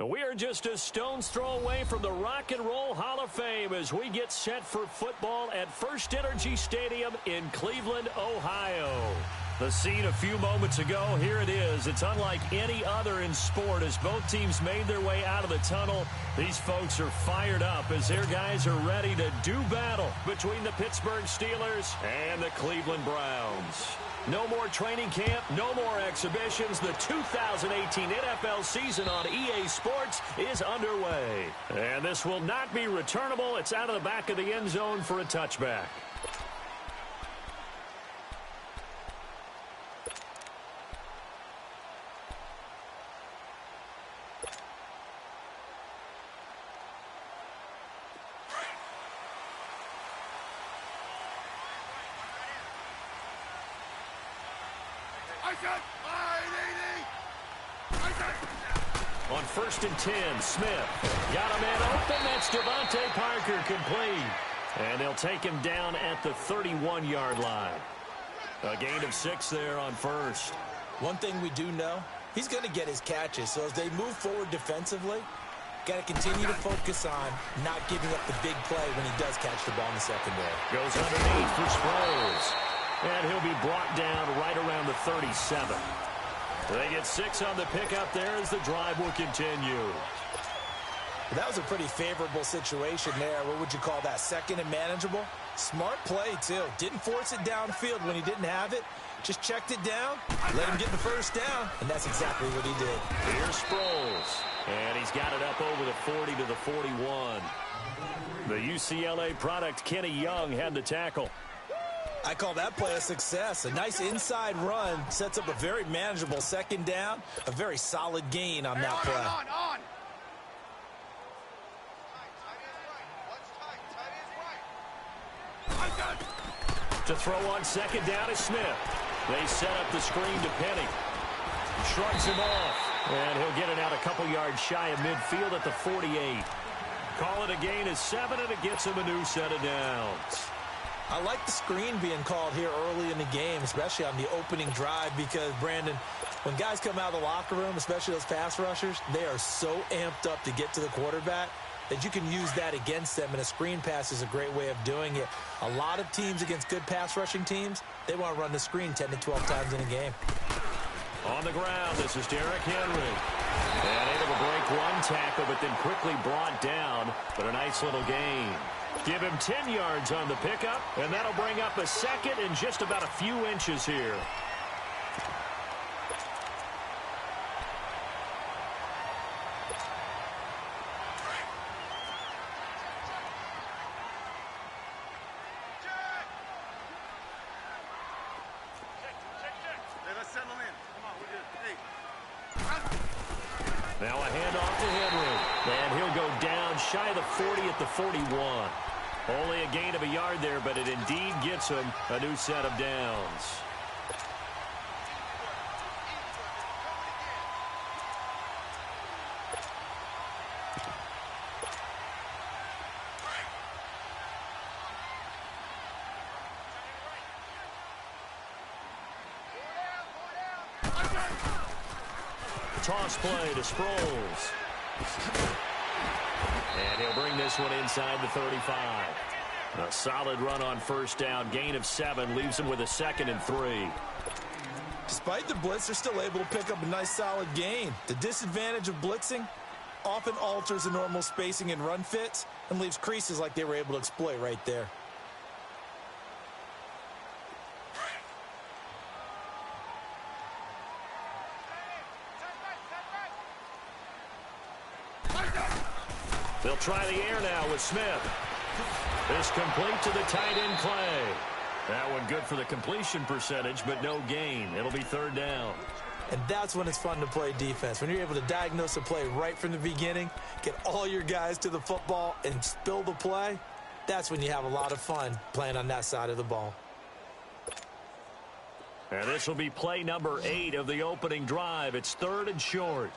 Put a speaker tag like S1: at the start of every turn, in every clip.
S1: We are just a stone's throw away from the Rock and Roll Hall of Fame as we get set for football at First Energy Stadium in Cleveland, Ohio. The scene a few moments ago, here it is. It's unlike any other in sport as both teams made their way out of the tunnel. These folks are fired up as their guys are ready to do battle between the Pittsburgh Steelers and the Cleveland Browns. No more training camp, no more exhibitions. The 2018 NFL season on EA Sports is underway. And this will not be returnable. It's out of the back of the end zone for a touchback. On 1st and 10, Smith got a man open. That's Devontae Parker complete. And they'll take him down at the 31-yard line. A gain of 6 there on 1st.
S2: One thing we do know, he's going to get his catches. So as they move forward defensively, got to continue to focus on not giving up the big play when he does catch the ball in the secondary.
S1: Goes underneath for Sproles. And he'll be brought down right around the 37. They get 6 on the pickup there as the drive will continue.
S2: That was a pretty favorable situation there. What would you call that? Second and manageable? Smart play, too. Didn't force it downfield when he didn't have it. Just checked it down, let him get the first down, and that's exactly what he did.
S1: Here's Sproles. And he's got it up over the 40 to the 41. The UCLA product, Kenny Young, had the tackle.
S2: I call that play a success. A nice inside run sets up a very manageable second down. A very solid gain on that play.
S3: On.
S1: To throw on second down is Smith. They set up the screen to Penny. Shrugs him off. And he'll get it out a couple yards shy of midfield at the 48. Call it a gain of 7, and it gets him a new set of downs.
S2: I like the screen being called here early in the game, especially on the opening drive, because, Brandon, when guys come out of the locker room, especially those pass rushers, they are so amped up to get to the quarterback that you can use that against them, and a screen pass is a great way of doing it. A lot of teams against good pass rushing teams, they want to run the screen 10 to 12 times in a game.
S1: On the ground, this is Derrick Henry. And able to break one tackle, but then quickly brought down, but a nice little gain. Give him 10 yards on the pickup, and that'll bring up a second and just about a few inches here. Now a handoff to Henry, and he'll go down shy of the 40 at the 41. Only a gain of a yard there, but it indeed gets him a new set of downs. Toss play to Sproles. And he'll bring this one inside the 35. A solid run on first down. Gain of 7 leaves him with a 2nd and 3.
S2: Despite the blitz, they're still able to pick up a nice solid gain. The disadvantage of blitzing often alters the normal spacing and run fits and leaves creases like they were able to exploit right there.
S1: They'll try the air now with Smith. This complete to the tight end Clay. That one good for the completion percentage, but no gain. It'll be 3rd down.
S2: And that's when it's fun to play defense. When you're able to diagnose a play right from the beginning, get all your guys to the football and spill the play, that's when you have a lot of fun playing on that side of the ball.
S1: And this will be play number 8 of the opening drive. It's 3rd and short.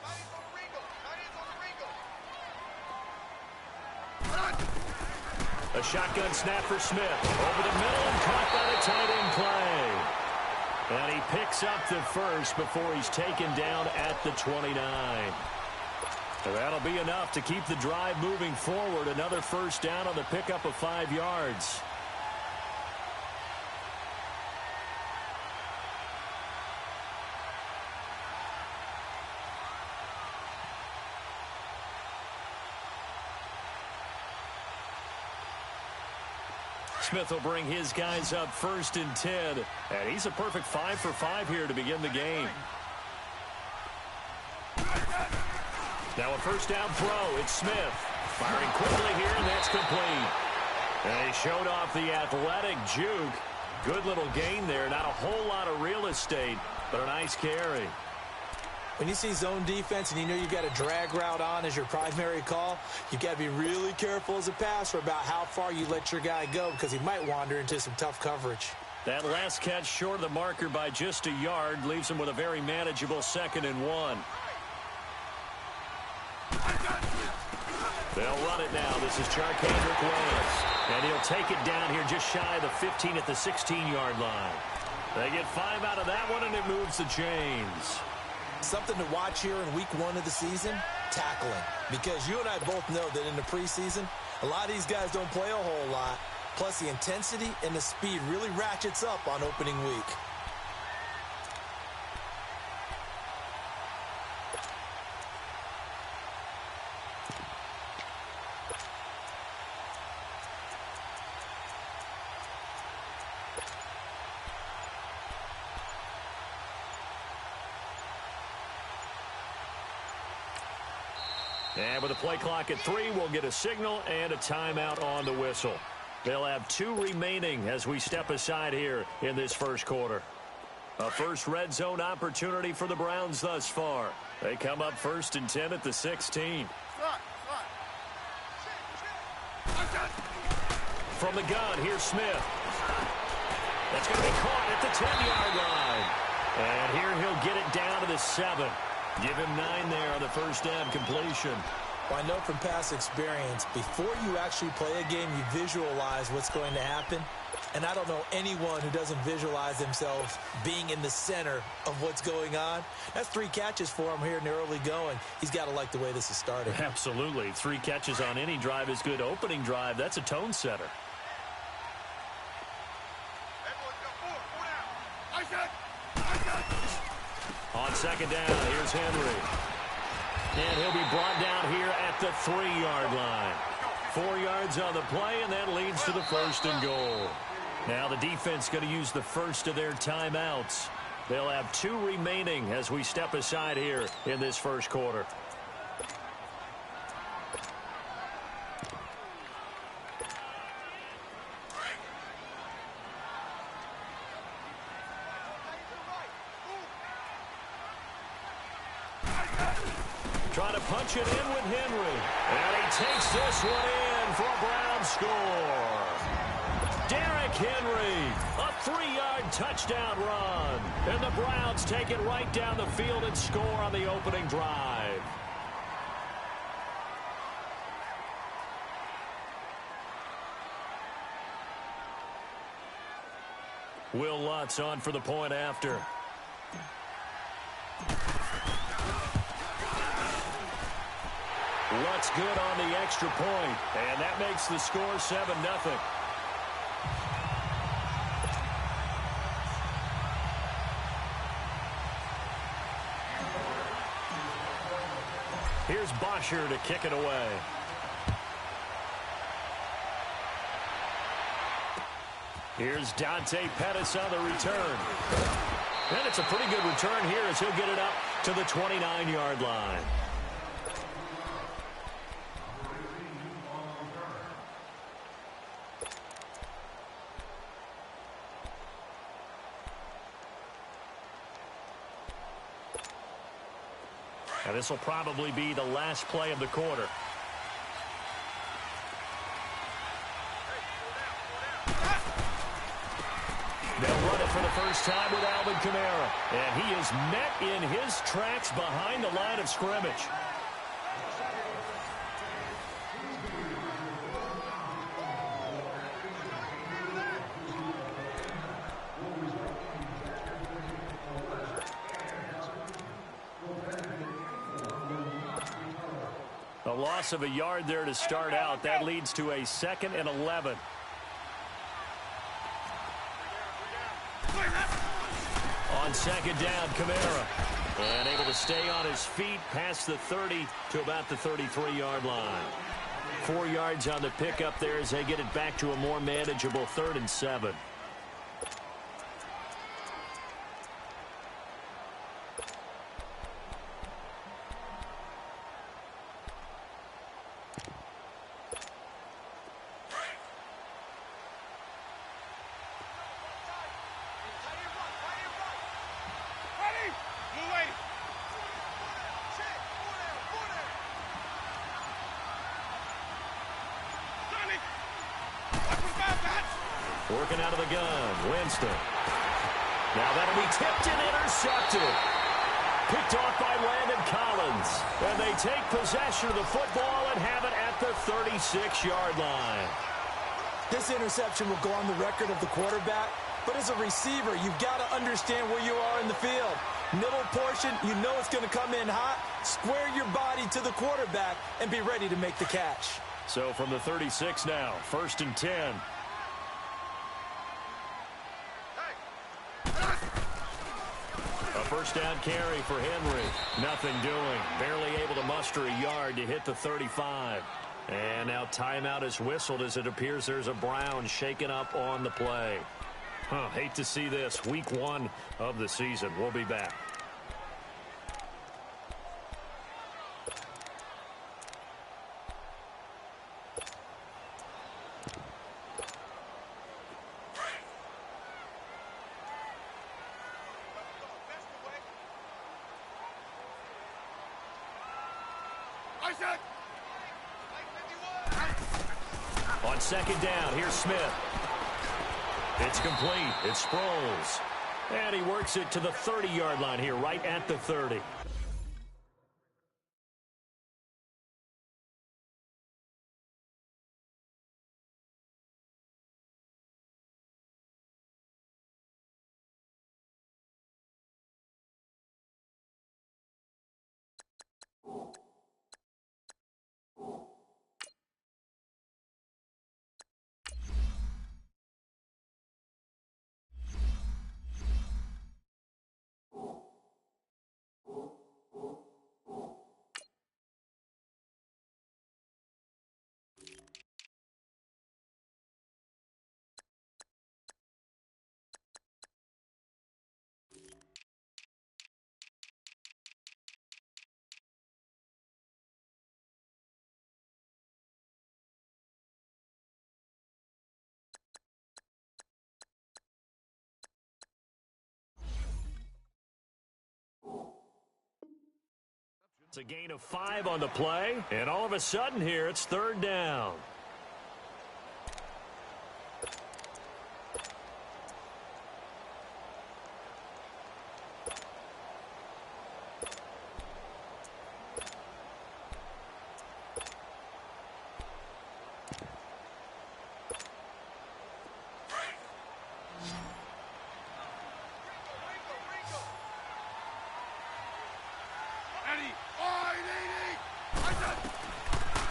S1: A shotgun snap for Smith. Over the middle and caught by the tight end Clay. And he picks up the first before he's taken down at the 29. So that'll be enough to keep the drive moving forward. Another first down on the pickup of 5 yards. Smith will bring his guys up 1st and 10. And he's a perfect 5 for 5 here to begin the game. Now a first down throw. It's Smith. Firing quickly here, and that's complete. And he showed off the athletic juke. Good little gain there. Not a whole lot of real estate, but a nice carry.
S2: When you see zone defense and you know you've got a drag route on as your primary call, you've got to be really careful as a passer about how far you let your guy go because he might wander into some tough coverage.
S1: That last catch short of the marker by just a yard leaves him with a very manageable 2nd and 1. They'll run it now. This is Charkandrick Williams. And he'll take it down here just shy of the 15 at the 16-yard line. They get 5 out of that one, and it moves the chains.
S2: Something to watch here in week 1 of the season, tackling. Because you and I both know that in the preseason, a lot of these guys don't play a whole lot. Plus, the intensity and the speed really ratchets up on opening week.
S1: And with a play clock at 3, we'll get a signal and a timeout on the whistle. They'll have 2 remaining as we step aside here in this first quarter. A first red zone opportunity for the Browns thus far. They come up 1st and 10 at the 16. From the gun, here's Smith. That's going to be caught at the 10-yard line. And here he'll get it down to the 7. Give him 9 there on the first down completion.
S2: Well, I know from past experience, before you actually play a game, you visualize what's going to happen. And I don't know anyone who doesn't visualize themselves being in the center of what's going on. That's 3 catches for him here in the early going. He's got to like the way this is started.
S1: Absolutely. 3 catches on any drive is good. Opening drive, that's a tone setter. On 2nd down, here's Henry. And he'll be brought down here at the 3-yard line. 4 yards on the play, and that leads to the 1st and goal. Now the defense going to use the first of their timeouts. They'll have 2 remaining as we step aside here in this first quarter. Trying to punch it in with Henry. And he takes this one in for a Brown score. Derrick Henry, a 3-yard touchdown run. And the Browns take it right down the field and score on the opening drive. Will Lutz on for the point after. Lutz good on the extra point, and that makes the score 7-0. Here's Bosher to kick it away. Here's Dante Pettis on the return. And it's a pretty good return here as he'll get it up to the 29-yard line. Now this will probably be the last play of the quarter. They'll run it for the first time with Alvin Kamara. And he is met in his tracks behind the line of scrimmage. loss of a yard there to start out. That leads to a 2nd and 11. On 2nd down, Kamara. And able to stay on his feet past the 30 to about the 33-yard line. 4 yards on the pickup there as they get it back to a more manageable 3rd and 7. Working out of the gun, Winston. Now that'll be tipped and intercepted. Picked off by Landon Collins. And they take possession of the football and have it at the 36-yard line.
S2: This interception will go on the record of the quarterback, but as a receiver, you've got to understand where you are in the field. Middle portion, you know it's going to come in hot. Square your body to the quarterback and be ready to make the catch.
S1: So from the 36 now, 1st and 10. First down carry for Henry. Nothing doing. Barely able to muster a yard to hit the 35. And now timeout is whistled as it appears there's a Brown shaken up on the play. Hate to see this. Week 1 of the season. We'll be back. On 2nd down, here's Smith. It's complete. It's Sproles. And he works it to the 30-yard line here, right at the 30. It's a gain of 5 on the play, and all of a sudden here, it's 3rd down.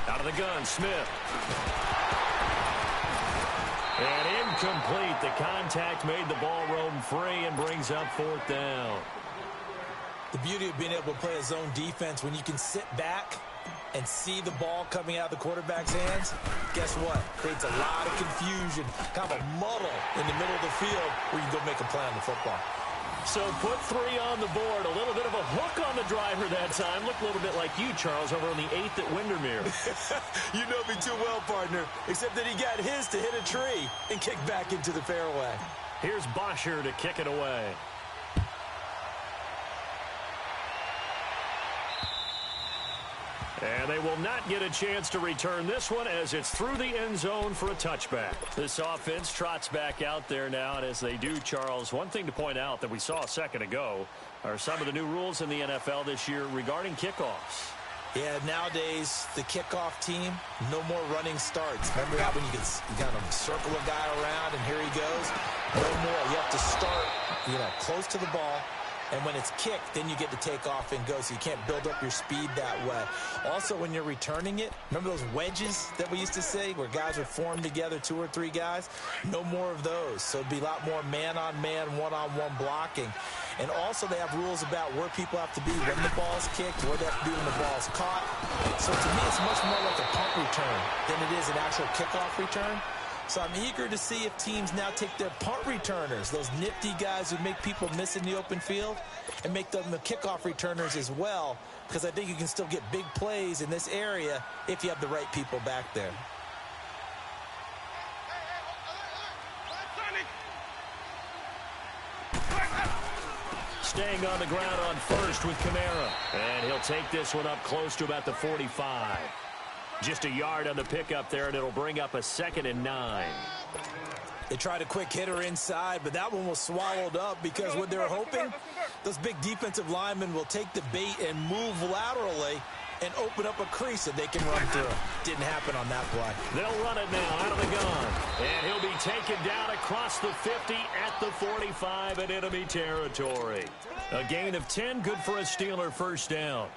S1: Out of the gun, Smith. And incomplete. The contact made the ball roam free and brings up 4th down.
S2: The beauty of being able to play a zone defense when you can sit back and see the ball coming out of the quarterback's hands, guess what? Creates a lot of confusion, kind of a muddle in the middle of the field where you can go make a play on the football.
S1: So put 3 on the board. A little bit of a hook on the driver that time. Looked a little bit like you, Charles, over on the 8th at Windermere.
S2: You know me too well, partner, except that he got his to hit a tree and kick back into the fairway.
S1: Here's Bosher to kick it away. And they will not get a chance to return this one as it's through the end zone for a touchback. This offense trots back out there now, and as they do, Charles, one thing to point out that we saw a second ago are some of the new rules in the NFL this year regarding kickoffs.
S2: Yeah, nowadays, the kickoff team, no more running starts. Remember that when you kind of circle a guy around and here he goes? No more. You have to start, close to the ball, And when it's kicked, then you get to take off and go, so you can't build up your speed that way. Also, when you're returning it, remember those wedges that we used to say where guys would form together, 2 or 3 guys? No more of those. So it'd be a lot more man-on-man, one-on-one blocking. And also they have rules about where people have to be when the ball's kicked, where they have to be when the ball's caught. So to me, it's much more like a punt return than it is an actual kickoff return. So I'm eager to see if teams now take their punt returners, those nifty guys who make people miss in the open field, and make them the kickoff returners as well, because I think you can still get big plays in this area if you have the right people back there.
S1: Staying on the ground on first with Kamara. And he'll take this one up close to about the 45. Just a yard on the pickup there, and it'll bring up a 2nd and 9.
S2: They tried a quick hitter inside, but that one was swallowed up because what they're hoping, those big defensive linemen will take the bait and move laterally and open up a crease that they can run through. Didn't happen on that play.
S1: They'll run it now out of the gun. And he'll be taken down across the 50 at the 45 in enemy territory. A gain of 10, good for a Steeler first down.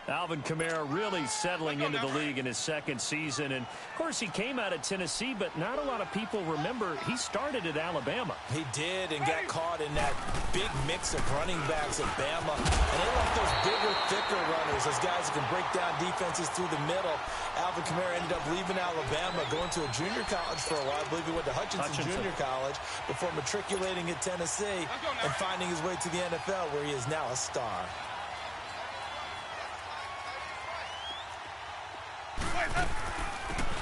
S1: Alvin Kamara really settling into the league in his 2nd season. And, of course, he came out of Tennessee, but not a lot of people remember he started at Alabama.
S2: He did, and got caught in that big mix of running backs at Bama. And they like those bigger, thicker runners, those guys who can break down defenses through the middle. Alvin Kamara ended up leaving Alabama, going to a junior college for a while. I believe he went to Hutchinson Junior College before matriculating at Tennessee and finding his way to the NFL, where he is now a star.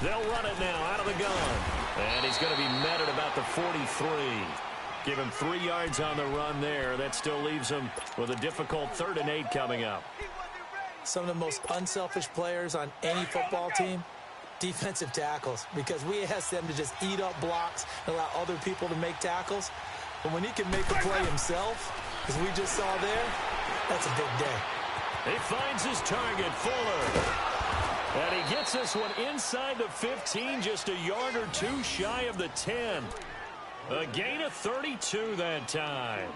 S1: They'll run it now out of the gun. And he's going to be met at about the 43. Give him 3 yards on the run there. That still leaves him with a difficult 3rd and 8 coming up.
S2: Some of the most unselfish players on any football team, defensive tackles, because we ask them to just eat up blocks and allow other people to make tackles. But when he can make a play himself, as we just saw there, that's a big day.
S1: He finds his target, Fuller. And he gets this one inside the 15, just a yard or 2 shy of the 10. A gain of 32 that time.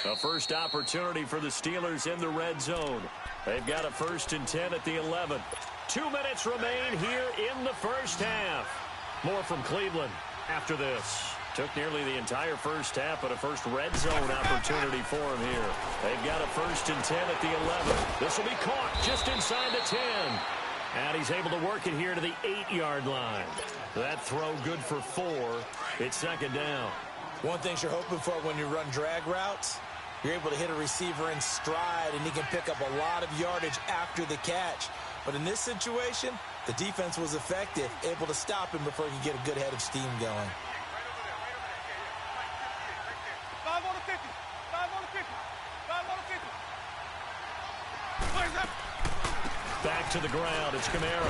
S1: A first opportunity for the Steelers in the red zone. They've got a 1st and 10 at the 11. 2 minutes remain here in the first half. More from Cleveland after this. Took nearly the entire first half, but a first red zone opportunity for him here. They've got a 1st and 10 at the 11. This will be caught just inside the 10. And he's able to work it here to the 8-yard line. That throw good for 4. It's 2nd down.
S2: One thing you're hoping for when you run drag routes, you're able to hit a receiver in stride, and he can pick up a lot of yardage after the catch. But in this situation, the defense was effective, able to stop him before he could get a good head of steam going.
S1: Back to the ground. It's Kamara.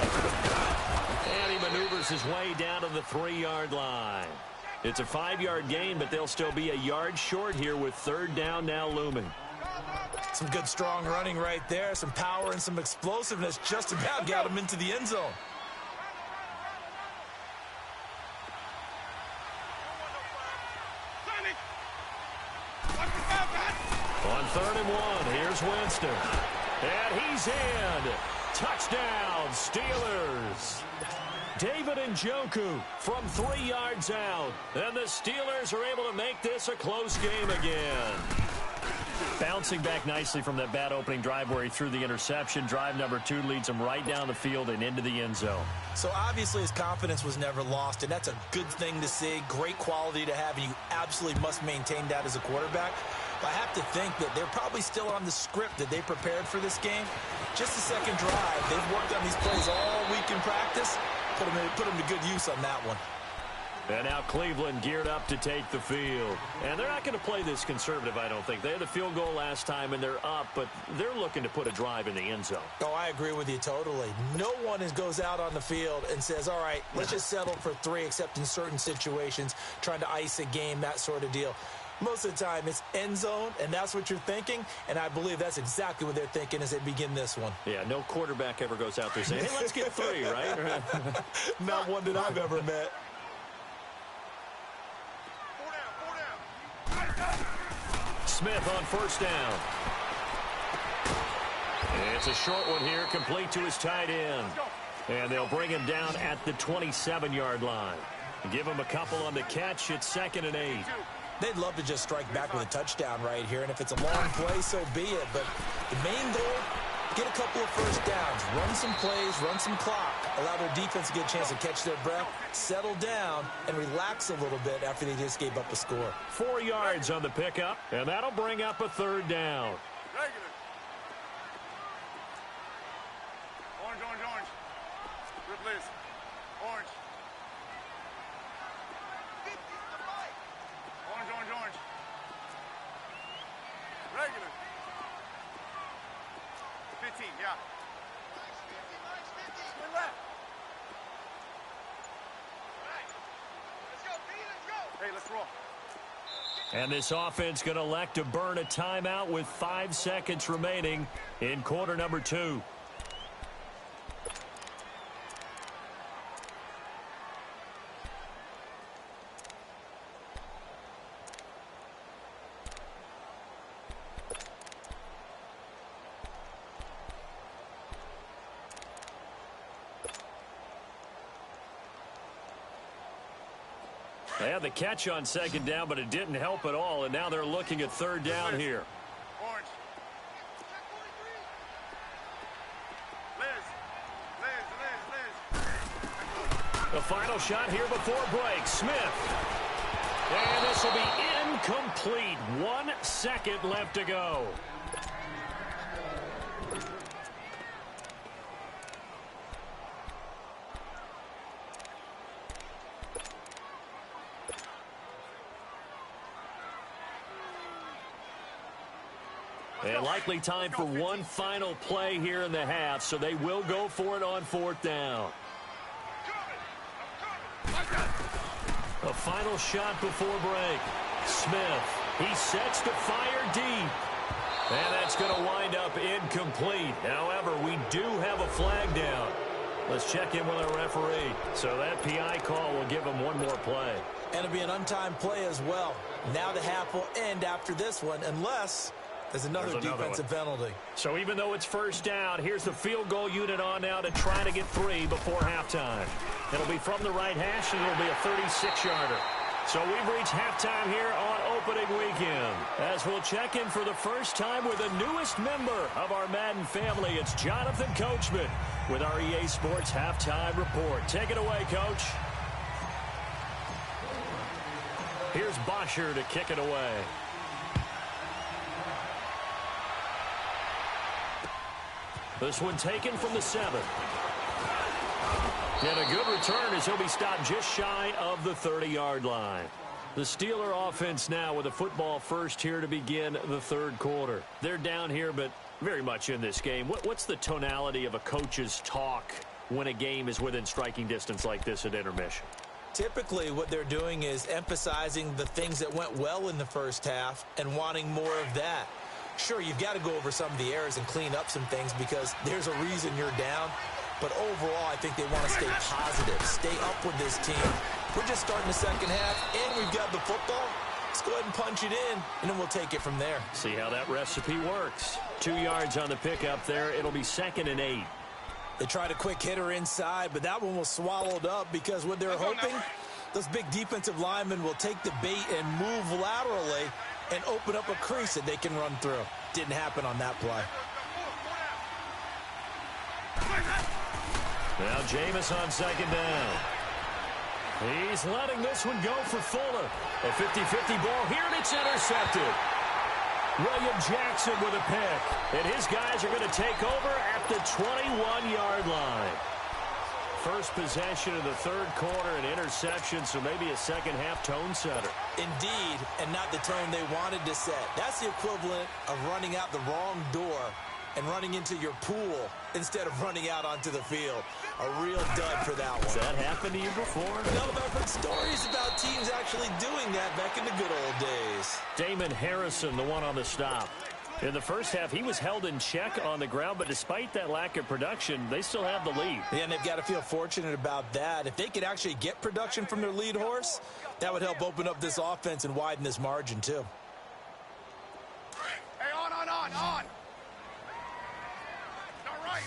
S1: And he maneuvers his way down to the 3-yard line. It's a 5-yard gain, but they'll still be a yard short here with 3rd down now looming.
S2: Some good, strong running right there. Some power and some explosiveness just about got him into the end zone.
S1: On 3rd and 1, here's Winston. And he's in. Touchdown, Steelers. David Njoku from 3 yards out. And the Steelers are able to make this a close game again. Bouncing back nicely from that bad opening drive where he threw the interception. Drive number 2 leads him right down the field and into the end zone.
S2: So obviously his confidence was never lost, and that's a good thing to see. Great quality to have, and you absolutely must maintain that as a quarterback. But I have to think that they're probably still on the script that they prepared for this game. Just the 2nd drive. They've worked on these plays all week in practice. Put them to good use on that one.
S1: And now Cleveland geared up to take the field. And they're not going to play this conservative, I don't think. They had the field goal last time, and they're up, but they're looking to put a drive in the end zone.
S2: Oh, I agree with you totally. No one goes out on the field and says, all right, let's just settle for 3, except in certain situations, trying to ice a game, that sort of deal. Most of the time, it's end zone, and that's what you're thinking, and I believe that's exactly what they're thinking as they begin this one.
S1: Yeah, no quarterback ever goes out there saying, hey, let's get 3, right?
S2: Not one that I've ever met.
S1: Smith on first down. It's a short one here, complete to his tight end. And they'll bring him down at the 27-yard line. Give him a couple on the catch. It's 2nd and 8.
S2: They'd love to just strike back with a touchdown right here, and if it's a long play, so be it. But the main goal, get a couple of first downs, run some plays, run some clock, allow their defense to get a chance to catch their breath, settle down, and relax a little bit after they just gave up a score.
S1: 4 yards on the pickup, and that'll bring up a 3rd down.
S3: Orange, orange, orange. Replace. Orange. Orange, orange, orange. Regular. 15, yeah. Spin left. Right. Let's go, B, let's go. Hey, let's roll.
S1: And this offense going to elect to burn a timeout with 5 seconds remaining in quarter number 2. They had the catch on 2nd down, but it didn't help at all, and now they're looking at 3rd down here.
S3: Orange. Liz.
S1: The final shot here before break. Smith. And this will be incomplete. 1 second left to go. And likely time for one final play here in the half, so they will go for it on 4th down. A final shot before break. Smith, he sets to fire deep. And that's going to wind up incomplete. However, we do have a flag down. Let's check in with our referee. So that PI call will give him one more play.
S2: And it'll be an untimed play as well. Now the half will end after this one, unless there's another defensive penalty.
S1: So even though it's 1st down, here's the field goal unit on now to try to get 3 before halftime. It'll be from the right hash, and it'll be a 36-yarder. So we've reached halftime here on opening weekend. As we'll check in for the first time with the newest member of our Madden family, it's Jonathan Coachman with our EA Sports Halftime Report. Take it away, Coach. Here's Bosher to kick it away. This one taken from the 7. And a good return as he'll be stopped just shy of the 30-yard line. The Steeler offense now with a football first here to begin the 3rd quarter. They're down here, but very much in this game. What's the tonality of a coach's talk when a game is within striking distance like this at intermission?
S2: Typically, what they're doing is emphasizing the things that went well in the first half and wanting more of that. Sure, you've got to go over some of the errors and clean up some things because there's a reason you're down. But overall, I think they want to stay positive, stay up with this team. We're just starting the second half, and we've got the football. Let's go ahead and punch it in, and then we'll take it from there.
S1: See how that recipe works. 2 yards on the pickup there. It'll be 2nd and 8.
S2: They tried a quick hitter inside, but that one was swallowed up because what they're hoping, those big defensive linemen will take the bait and move laterally and open up a crease that they can run through. Didn't happen on that play.
S1: Now Jameis on 2nd down. He's letting this one go for Fuller. A 50-50 ball here, and it's intercepted. William Jackson with a pick. And his guys are going to take over at the 21-yard line. First possession of the 3rd quarter, an interception, so maybe a second-half tone setter.
S2: Indeed, and not the tone they wanted to set. That's the equivalent of running out the wrong door and running into your pool instead of running out onto the field. A real dud for that one.
S1: Has that happened to you before?
S2: No, but I've heard stories about teams actually doing that back in the good old days.
S1: Damon Harrison, the one on the stop. In the first half, he was held in check on the ground, but despite that lack of production, they still have the lead.
S2: Yeah, and they've got to feel fortunate about that. If they could actually get production from their lead horse, that would help open up this offense and widen this margin, too.
S3: On. No, right.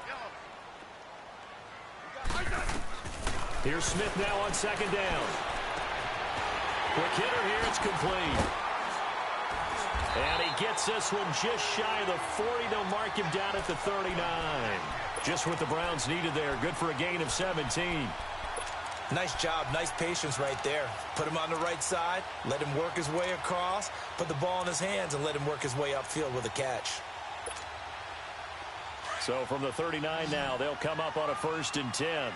S3: Yellow.
S1: Here's Smith now on second down. Quick hitter here, it's complete. And he gets this one just shy of the 40. They'll mark him down at the 39. Just what the Browns needed there. Good for a gain of 17.
S2: Nice job, nice patience right there. Put him on the right side, let him work his way across, put the ball in his hands, and let him work his way upfield with a catch.
S1: So from the 39 now, they'll come up on a 1st and 10.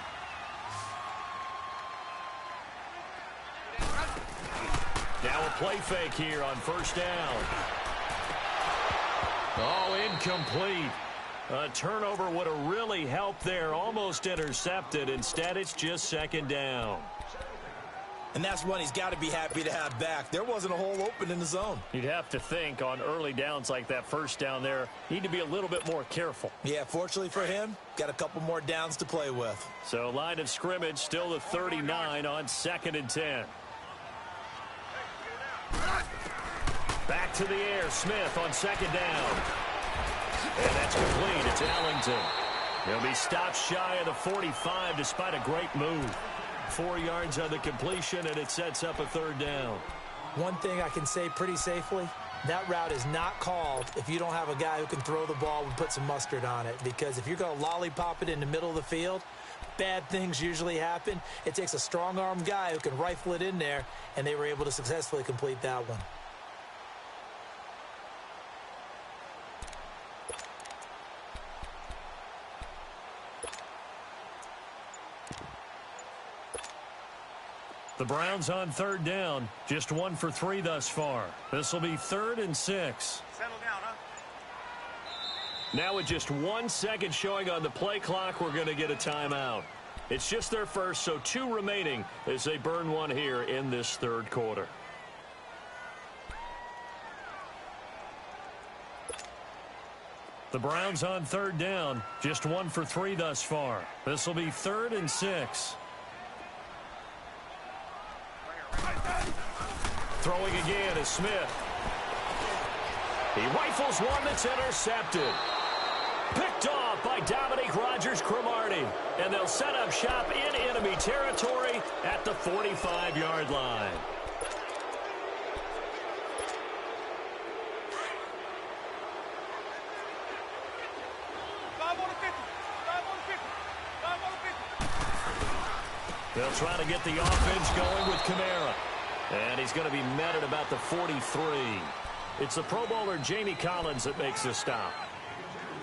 S1: Now a play fake here on 1st down. Oh, incomplete. A turnover would have really helped there. Almost intercepted. Instead, it's just 2nd down.
S2: And that's one he's got to be happy to have back. There wasn't a hole open in the zone.
S1: You'd have to think on early downs like that 1st down there, need to be a little bit more careful.
S2: Yeah, fortunately for him, got a couple more downs to play with.
S1: So line of scrimmage still the 39 on 2nd and 10. Back to the air. Smith on 2nd down. And that's complete. It's Ellington. He'll be stopped shy of the 45 despite a great move. 4 yards on the completion, and it sets up a 3rd down.
S2: One thing I can say pretty safely, that route is not called if you don't have a guy who can throw the ball and put some mustard on it. Because if you're going to lollipop it in the middle of the field, bad things usually happen. It takes a strong-arm guy who can rifle it in there, and they were able to successfully complete that one.
S1: The Browns on 3rd down, just 1 for 3 thus far. This will be 3rd and 6.
S3: Settle down, huh?
S1: Now with just 1 second showing on the play clock, we're going to get a timeout. It's just their first, so 2 remaining as they burn one here in this 3rd quarter. The Browns on 3rd down, just 1 for 3 thus far. This will be 3rd and 6. Throwing again is Smith. He rifles one that's intercepted. Picked off by Dominique Rodgers-Cromartie. And they'll set up shop in enemy territory at the 45-yard line. They'll try to get the offense going with Kamara. And he's going to be met at about the 43. It's the Pro Bowler Jamie Collins that makes the stop.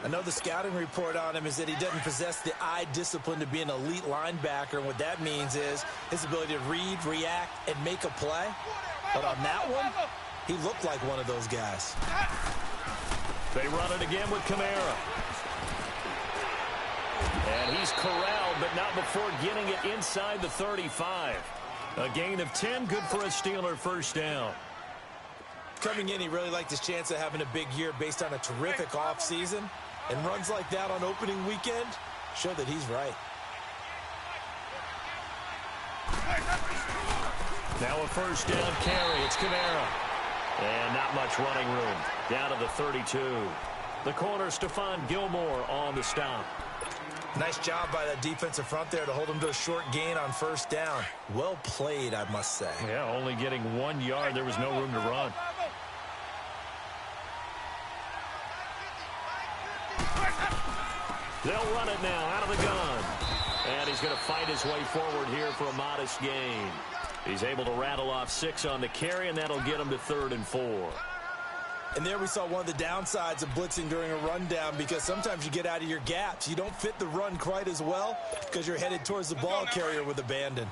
S2: I know the scouting report on him is that he doesn't possess the eye discipline to be an elite linebacker. And what that means is his ability to read, react, and make a play. But on that one, he looked like one of those guys.
S1: They run it again with Kamara. And he's corralled, but not before getting it inside the 35. A gain of 10, good for a Steeler 1st down.
S2: Coming in, he really liked his chance of having a big year based on a terrific offseason. And runs like that on opening weekend show that he's right.
S1: Now a 1st down carry. It's Kamara. And not much running room. Down to the 32. The corner, Stephon Gilmore on the stop.
S2: Nice job by that defensive front there to hold him to a short gain on 1st down. Well played, I must say.
S1: Yeah, only getting 1 yard. There was no room to run. They'll run it now out of the gun. And he's going to fight his way forward here for a modest gain. He's able to rattle off 6 on the carry, and that'll get him to 3rd and 4.
S2: And there we saw one of the downsides of blitzing during a rundown, because sometimes you get out of your gaps. You don't fit the run quite as well because you're headed towards the ball carrier with abandon.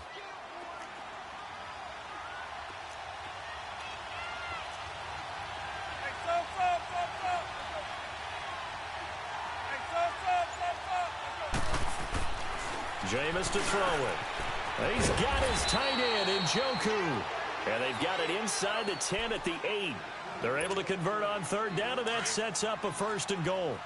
S1: Jameis to throw it. He's got his tight end in Njoku. And they've got it inside the 10 at the 8. They're able to convert on 3rd down, and that sets up a 1st and goal.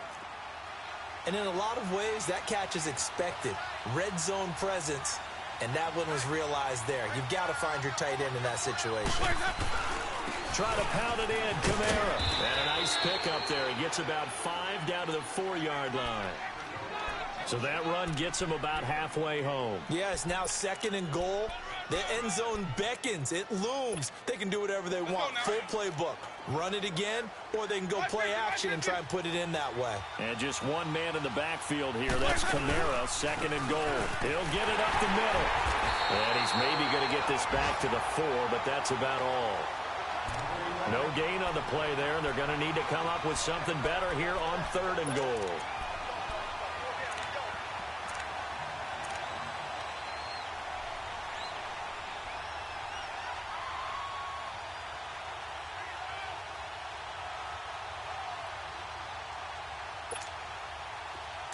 S2: And in a lot of ways, that catch is expected. Red zone presence. And that one was realized there. You've got to find your tight end in that situation.
S1: Try to pound it in, Kamara. And a nice pickup there. He gets about 5 down to the 4-yard line. So that run gets him about halfway home.
S2: Yeah, it's now 2nd and goal. The end zone beckons. It looms. They can do whatever they want. Full playbook. Run it again, or they can go play action and try and put it in that way.
S1: And just one man in the backfield here. That's Kamara, 2nd and goal. He'll get it up the middle. And he's maybe going to get this back to the 4, but that's about all. No gain on the play there. They're going to need to come up with something better here on 3rd and goal.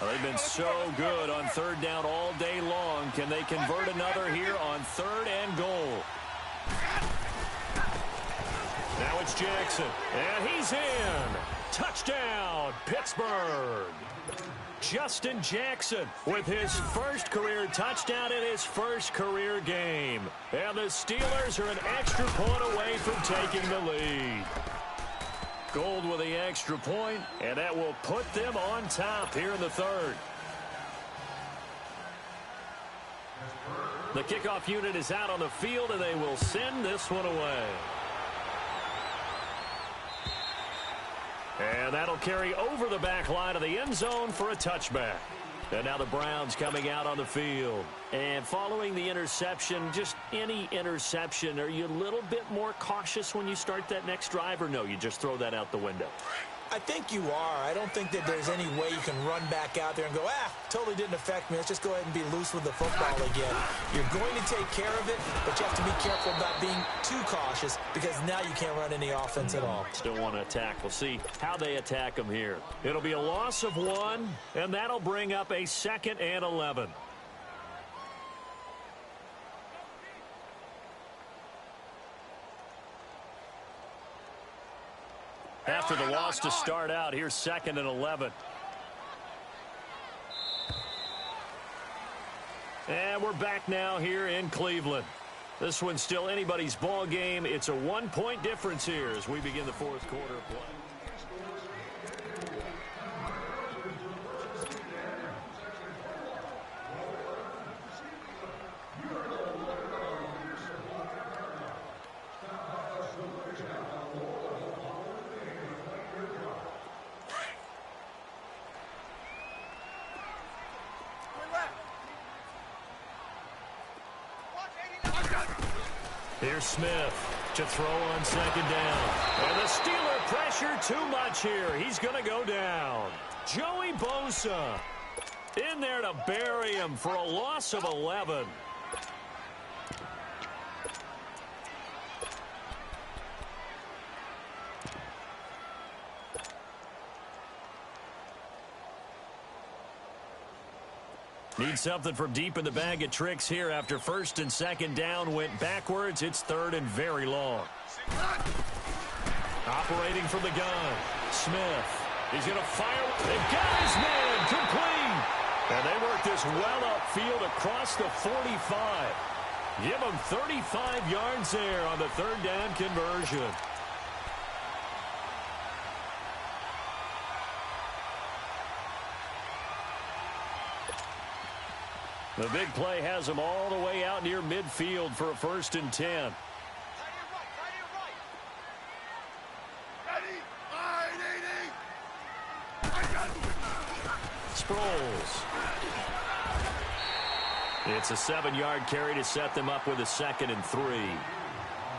S1: They've been so good on 3rd down all day long. Can they convert another here on 3rd and goal? Now it's Jackson, and he's in. Touchdown, Pittsburgh. Justin Jackson with his first career touchdown in his first career game. And the Steelers are an extra point away from taking the lead. Gold with the extra point, and that will put them on top here in the 3rd. The kickoff unit is out on the field, and they will send this one away. And that'll carry over the back line of the end zone for a touchback. And now the Browns coming out on the field. And following the interception, just any interception, are you a little bit more cautious when you start that next drive, or no, you just throw that out the window?
S2: I think you are. I don't think that there's any way you can run back out there and go, totally didn't affect me. Let's just go ahead and be loose with the football again. You're going to take care of it, but you have to be careful about being too cautious because now you can't run any offense at all.
S1: Still want to attack. We'll see how they attack them here. It'll be a loss of 1, and that'll bring up a 2nd and 11. After the loss to start out, here's 2nd and 11. And we're back now here in Cleveland. This one's still anybody's ball game. It's a 1-point difference here as we begin the 4th quarter of play. Here's Smith to throw on 2nd down. And the Steeler pressure too much here. He's going to go down. Joey Bosa in there to bury him for a loss of 11. Need something from deep in the bag of tricks here after 1st and 2nd down went backwards. It's 3rd and very long. Operating from the gun. Smith. He's going to fire. They've got his man complete. And they work this well upfield across the 45. Give them 35 yards there on the 3rd down conversion. The big play has them all the way out near midfield for a 1st and 10. Sproles. It's a 7-yard carry to set them up with a 2nd and 3.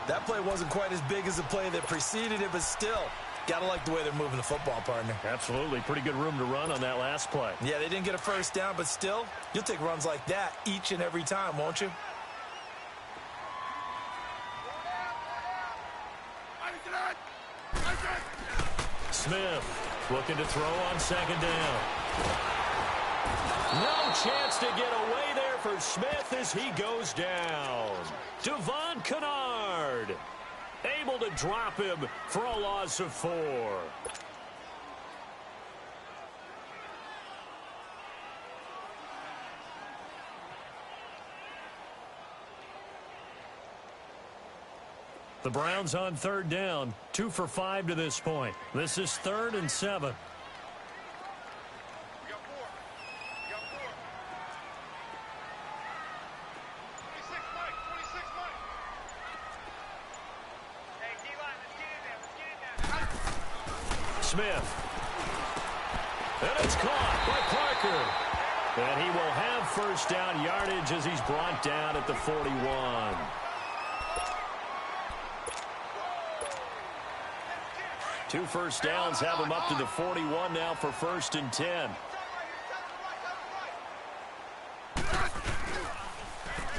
S2: That play wasn't quite as big as the play that preceded it, but still, gotta like the way they're moving the football, partner.
S1: Absolutely. Pretty good room to run on that last play.
S2: Yeah, they didn't get a 1st down, but still, you'll take runs like that each and every time, won't you?
S1: Smith looking to throw on 2nd down. No chance to get away there for Smith as he goes down. Devon Kennard able to drop him for a loss of 4. The Browns on third down, 2 for 5 to this point. This is 3rd and 7. Smith. And it's caught by Parker. And he will have first down yardage as he's brought down at the 41. Two first downs have him up to the 41 now for 1st and 10.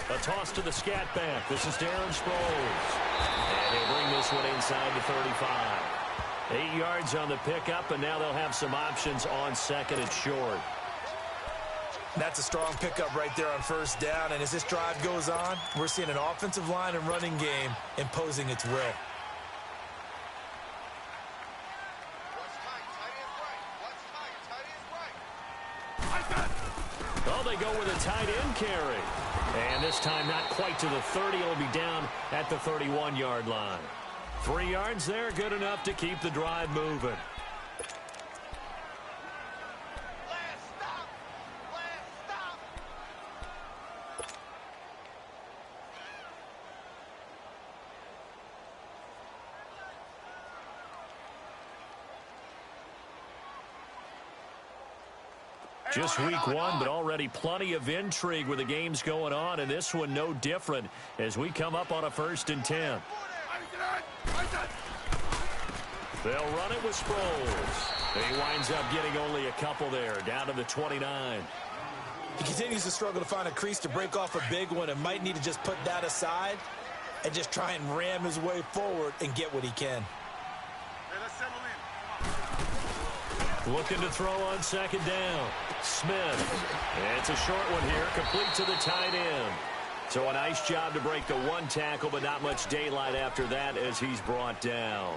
S1: A toss to the scat back. This is Darren Sproles. And he'll bring this one inside the 35. 8 yards on the pickup, and now they'll have some options on 2nd and short.
S2: That's a strong pickup right there on 1st down, and as this drive goes on, we're seeing an offensive line and running game imposing its will.
S1: Oh, they go with a tight end carry. And this time not quite to the 30. It'll be down at the 31-yard line. 3 yards there, good enough to keep the drive moving. Just week 1, but already plenty of intrigue with the games going on, and this one no different as we come up on a 1st and 10. They'll run it with Sproles. He winds up getting only a couple there, down to the 29.
S2: He continues to struggle to find a crease to break off a big one and might need to just put that aside and just try and ram his way forward and get what he can.
S1: Looking to throw on 2nd down. Smith. And it's a short one here, complete to the tight end. So a nice job to break the 1 tackle, but not much daylight after that as he's brought down.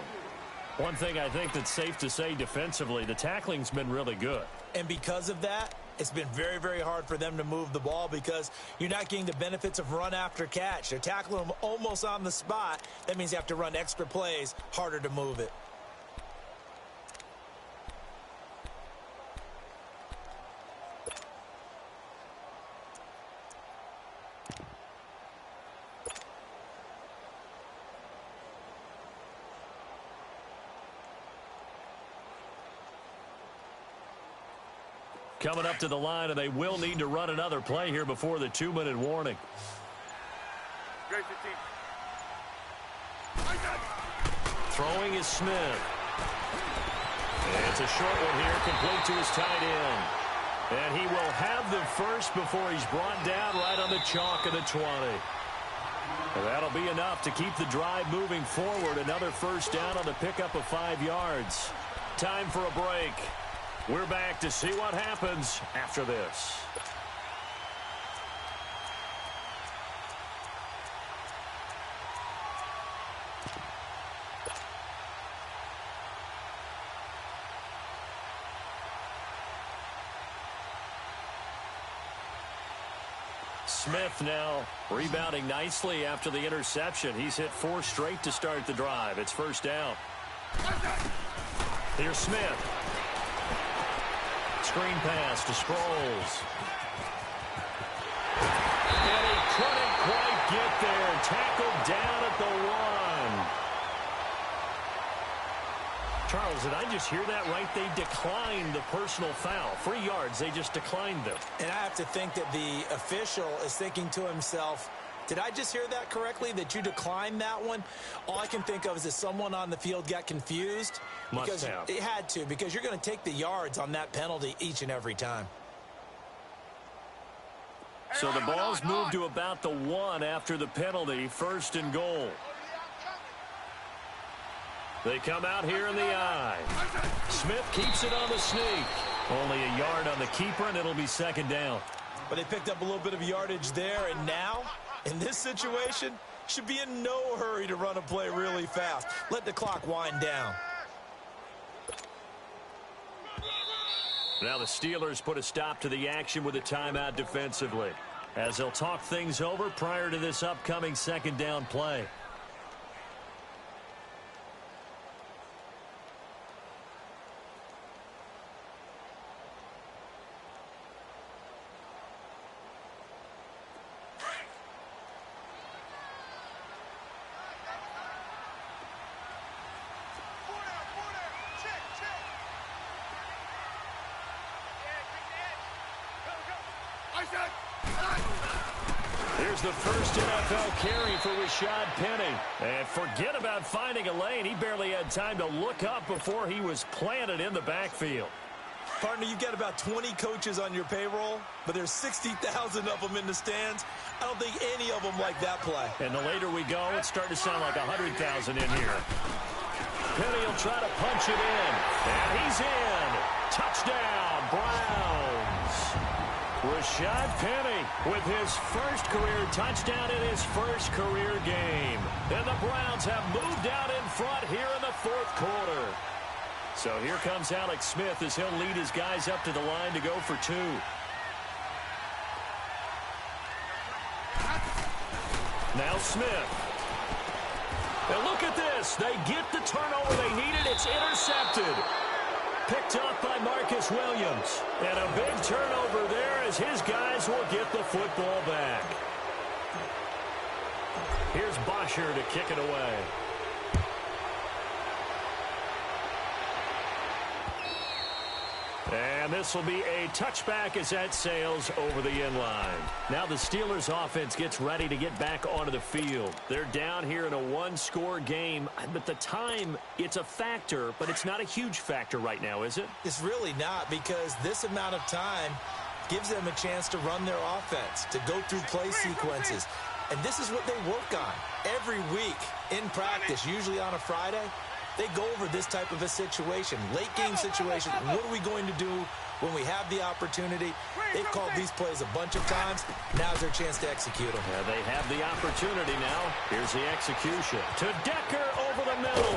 S1: One thing I think that's safe to say defensively, the tackling's been really good.
S2: And because of that, it's been very, very hard for them to move the ball because you're not getting the benefits of run after catch. They're tackling them almost on the spot. That means you have to run extra plays, harder to move it.
S1: Coming up to the line, and they will need to run another play here before the 2-minute warning. Throwing is Smith. And it's a short one here, complete to his tight end. And he will have the first before he's brought down right on the chalk of the 20. And that'll be enough to keep the drive moving forward. Another first down on the pickup of 5 yards. Time for a break. We're back to see what happens after this. Smith now rebounding nicely after the interception. He's hit 4 straight to start the drive. It's first down. Here's Smith. Screen pass to Sproles. And he couldn't quite get there. Tackled down at the 1. Charles, did I just hear that right? They declined the personal foul. 3 yards, they just declined them.
S2: And I have to think that the official is thinking to himself, did I just hear that correctly, that you declined that one? All I can think of is that someone on the field got confused.
S1: Must have.
S2: It had to, because you're going to take the yards on that penalty each and every time.
S1: So the ball's moved to about the 1 after the penalty, 1st and goal. They come out here in the eye. Smith keeps it on the sneak. Only a yard on the keeper, and it'll be 2nd down.
S2: But they picked up a little bit of yardage there, and now, in this situation, should be in no hurry to run a play really fast. Let the clock wind down.
S1: Now the Steelers put a stop to the action with a timeout defensively, as they'll talk things over prior to this upcoming 2nd down play. Here's the first NFL carry for Rashad Penny. And forget about finding a lane. He barely had time to look up before he was planted in the backfield.
S2: Partner, you've got about 20 coaches on your payroll, but there's 60,000 of them in the stands. I don't think any of them like that play.
S1: And the later we go, it's starting to sound like 100,000 in here. Penny will try to punch it in. And he's in. Touchdown, Browns. Rashad Penny with his first career touchdown in his first career game. And the Browns have moved out in front here in the fourth quarter. So here comes Alex Smith as he'll lead his guys up to the line to go for two. Now Smith. And look at this. They get the turnover they needed. It's intercepted. Picked up by Marcus Williams. And a big turnover there as his guys will get the football back. Here's Bosher to kick it away. And this will be a touchback as that sails over the end line. Now the Steelers offense gets ready to get back onto the field. They're down here in a one-score game. But the time, it's a factor, but it's not a huge factor right now, is it?
S2: It's really not, because this amount of time gives them a chance to run their offense, to go through play sequences. And this is what they work on every week in practice, usually on a Friday. They go over this type of a situation, late-game situation. What are we going to do when we have the opportunity? They've called these plays a bunch of times. Now's their chance to execute them.
S1: Yeah, they have the opportunity now. Here's the execution. To Decker over the middle.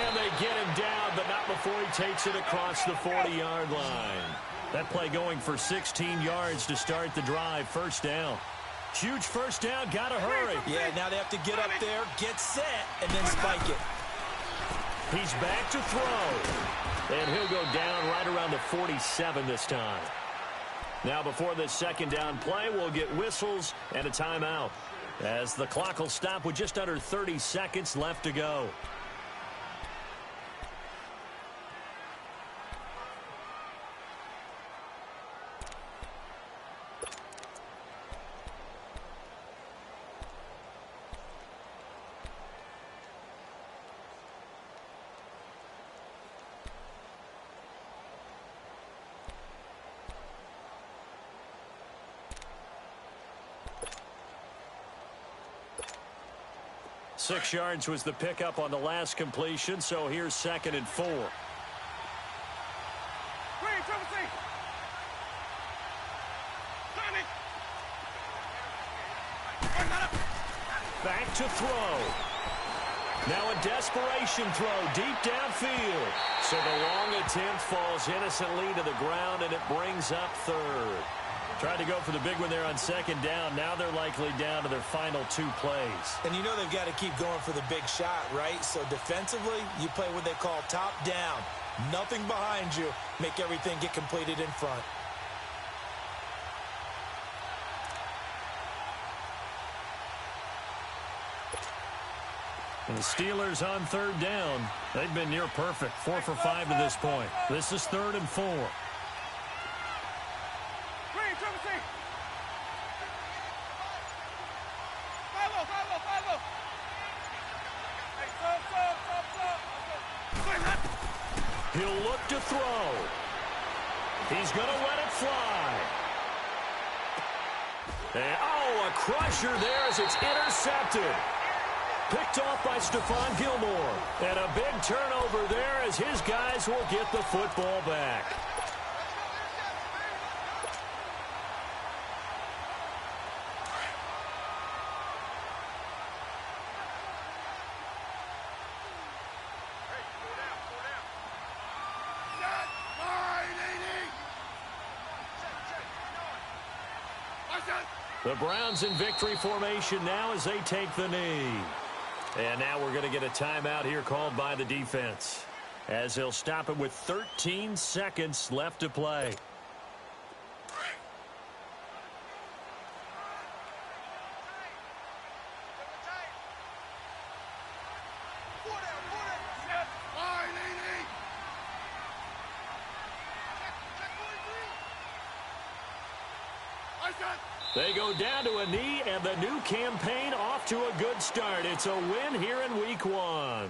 S1: And they get him down, but not before he takes it across the 40-yard line. That play going for 16 yards to start the drive. First down. Huge first down. Got to hurry.
S2: Yeah, now they have to get up there, get set, and then spike it.
S1: He's back to throw. And he'll go down right around the 47 this time. Now before this second down play, we'll get whistles and a timeout, as the clock will stop with just under 30 seconds left to go. Six yards was the pickup on the last completion, so here's 2nd and 4. Back to throw. Now a desperation throw deep downfield. So the long attempt falls innocently to the ground, and it brings up 3rd. Tried to go for the big one there on 2nd down. Now they're likely down to their final 2 plays.
S2: And you know they've got to keep going for the big shot, right? So defensively, you play what they call top down. Nothing behind you. Make everything get completed in front.
S1: And the Steelers on 3rd down. They've been near perfect. 4 for 5 to this point. This is 3rd and 4. He'll look to throw. He's going to let it fly. And, a crusher there as it's intercepted. Picked off by Stephon Gilmore. And a big turnover there as his guys will get the football back. The Browns in victory formation now as they take the knee. And now we're going to get a timeout here called by the defense, as they'll stop it with 13 seconds left to play. They go down to a knee, and the new campaign off to a good start. It's a win here in Week 1.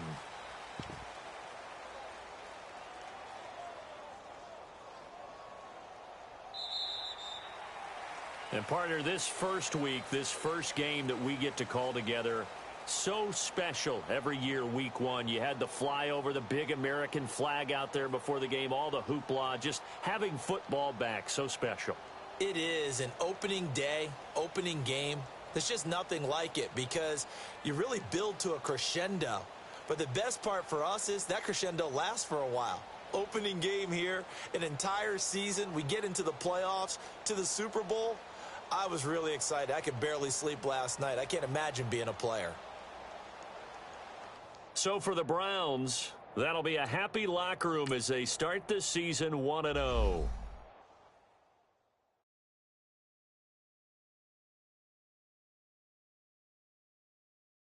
S1: And partner, this first week, this first game that we get to call together, so special every year, Week 1. You had the flyover, the big American flag out there before the game, all the hoopla, just having football back, so special.
S2: It is an opening day, opening game. There's just nothing like it because you really build to a crescendo. But the best part for us is that crescendo lasts for a while. Opening game here, an entire season. We get into the playoffs, to the Super Bowl. I was really excited. I could barely sleep last night. I can't imagine being a player.
S1: So for the Browns, that'll be a happy locker room as they start this season 1-0.